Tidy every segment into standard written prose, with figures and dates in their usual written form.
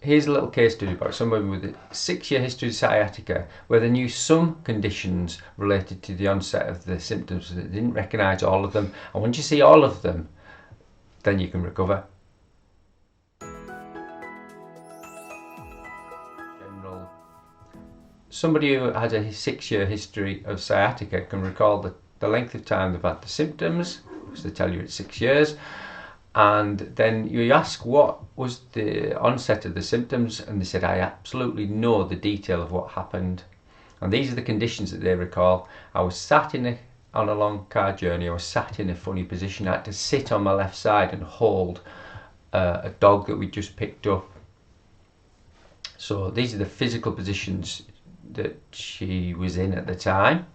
here's a little case study about someone with a 6-year history of sciatica, where they knew some conditions related to the onset of the symptoms, but they didn't recognise all of them. And once you see all of them, then you can recover. Somebody who has a 6-year history of sciatica can recall the length of time they've had the symptoms, because they tell you it's 6 years, and then you ask what was the onset of the symptoms, and they said, I absolutely know the detail of what happened. And these are the conditions that they recall. I was sat on a long car journey. I was sat in a funny position. I had to sit on my left side and hold a dog that we just picked up. So these are the physical positions that she was in at the time.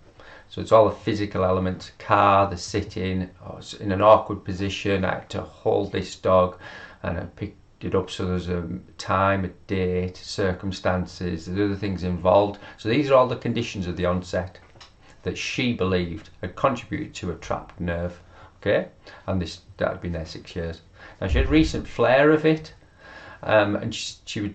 So it's all the physical elements: car, the sitting, I was in an awkward position, I had to hold this dog, and I picked it up, so there's a time, a date, circumstances, there's other things involved. So these are all the conditions of the onset that she believed had contributed to a trapped nerve. Okay, and that had been there 6 years. Now she had a recent flare of it, and she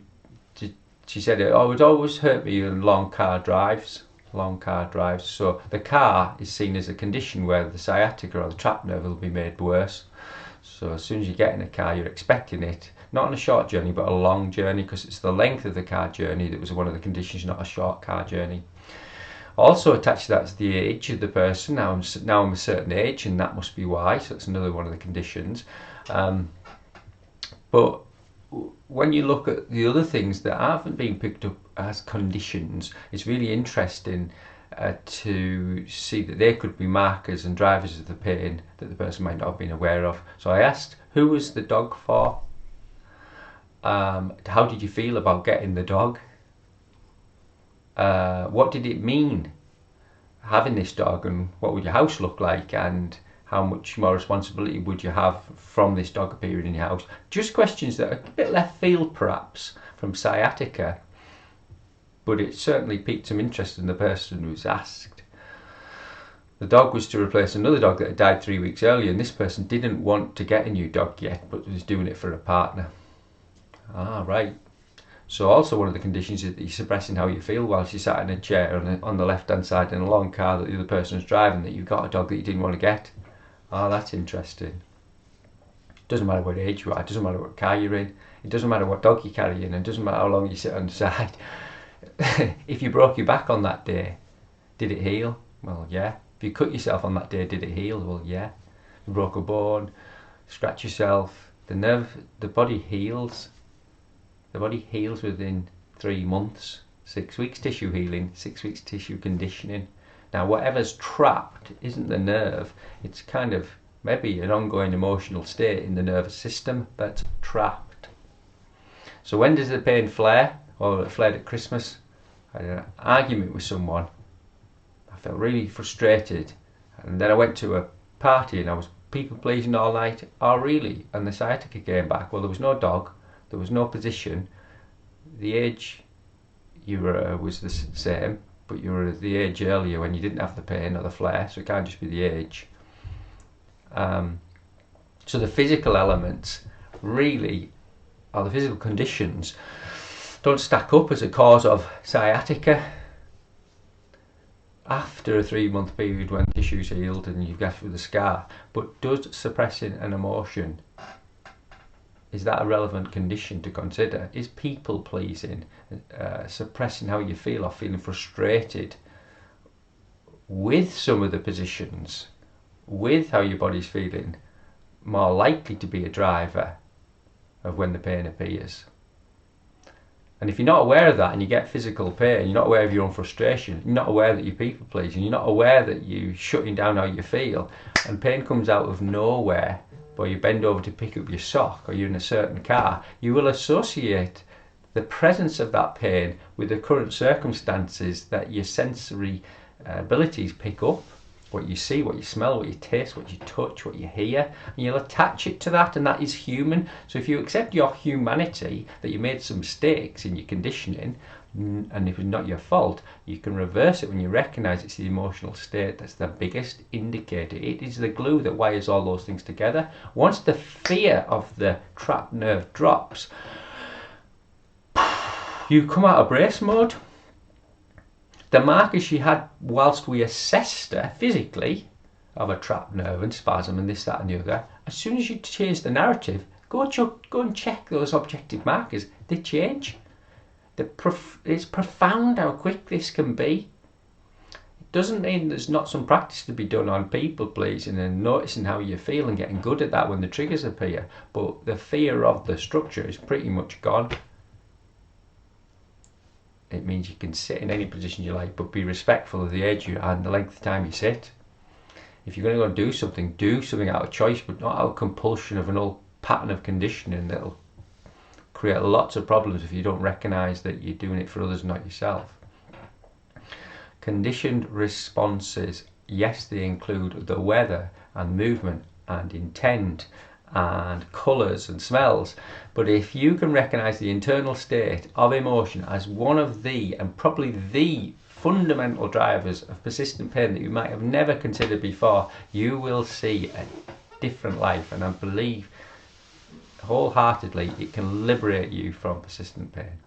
said it would always hurt me in long car drives. So the car is seen as a condition where the sciatica or the trapped nerve will be made worse. So as soon as you get in a car, you're expecting it, not on a short journey but a long journey, because it's the length of the car journey that was one of the conditions, not a short car journey. Also attached to that is the age of the person. Now I'm a certain age, and that must be why, so it's another one of the conditions. But when you look at the other things that haven't been picked up as conditions, it's really interesting to see that they could be markers and drivers of the pain that the person might not have been aware of. So I asked, who was the dog for? How did you feel about getting the dog? What did it mean having this dog, and what would your house look like, and how much more responsibility would you have from this dog appearing in your house? Just questions that are a bit left field perhaps from sciatica, but it certainly piqued some interest in the person who was asked. The dog was to replace another dog that had died 3 weeks earlier, and this person didn't want to get a new dog yet, but was doing it for a partner. Right. So also one of the conditions is that you're suppressing how you feel whilst you sat in a chair on the left hand side in a long car that the other person was driving, that you've got a dog that you didn't want to get. That's interesting. It doesn't matter what age you are, it doesn't matter what car you're in, it doesn't matter what dog you're carrying, and it doesn't matter how long you sit on the side. If you broke your back on that day, did it heal? Well, yeah. If you cut yourself on that day, did it heal? Well, yeah. If you broke a bone, scratch yourself, the body heals. The body heals within 3 months. 6 weeks tissue healing, 6 weeks tissue conditioning. Now whatever's trapped isn't the nerve, it's kind of maybe an ongoing emotional state in the nervous system that's trapped. So when does the pain flare? Well, it flared at Christmas. I had an argument with someone. I felt really frustrated, and then I went to a party and I was people pleasing all night. Oh really? And the sciatica came back. Well, there was no dog, there was no position, the age you were was the same, but you were at the age earlier when you didn't have the pain or the flare, so it can't just be the age. So the physical elements really, or the physical conditions, don't stack up as a cause of sciatica after a 3-month period when tissue's healed and you've left with a scar. But does suppressing an emotion, is that a relevant condition to consider? Is people pleasing, suppressing how you feel or feeling frustrated with some of the positions, with how your body's feeling, more likely to be a driver of when the pain appears? And if you're not aware of that and you get physical pain, you're not aware of your own frustration, you're not aware that you're people pleasing, you're not aware that you're shutting down how you feel, and pain comes out of nowhere, or you bend over to pick up your sock, or you're in a certain car, you will associate the presence of that pain with the current circumstances that your sensory abilities pick up. What you see, what you smell, what you taste, what you touch, what you hear, and you'll attach it to that, and that is human. So if you accept your humanity, that you made some mistakes in your conditioning, and if it's not your fault, you can reverse it when you recognise it's the emotional state that's the biggest indicator. It is the glue that wires all those things together. Once the fear of the trapped nerve drops, You come out of brace mode. The markers she had whilst we assessed her physically of a trapped nerve and spasm and this, that and the other, as soon as you change the narrative, go and check those objective markers. They change. It's profound how quick this can be. It doesn't mean there's not some practice to be done on people pleasing and noticing how you feel and getting good at that when the triggers appear, but the fear of the structure is pretty much gone. It means you can sit in any position you like, but be respectful of the edge and the length of time you sit. If you're going to go and do something out of choice, but not out of compulsion of an old pattern of conditioning that'll create lots of problems if you don't recognise that you're doing it for others, not yourself. Conditioned responses, yes, they include the weather and movement and intent and colours and smells, but if you can recognise the internal state of emotion as one of the, and probably the fundamental drivers of persistent pain that you might have never considered before, you will see a different life, and I believe wholeheartedly it can liberate you from persistent pain.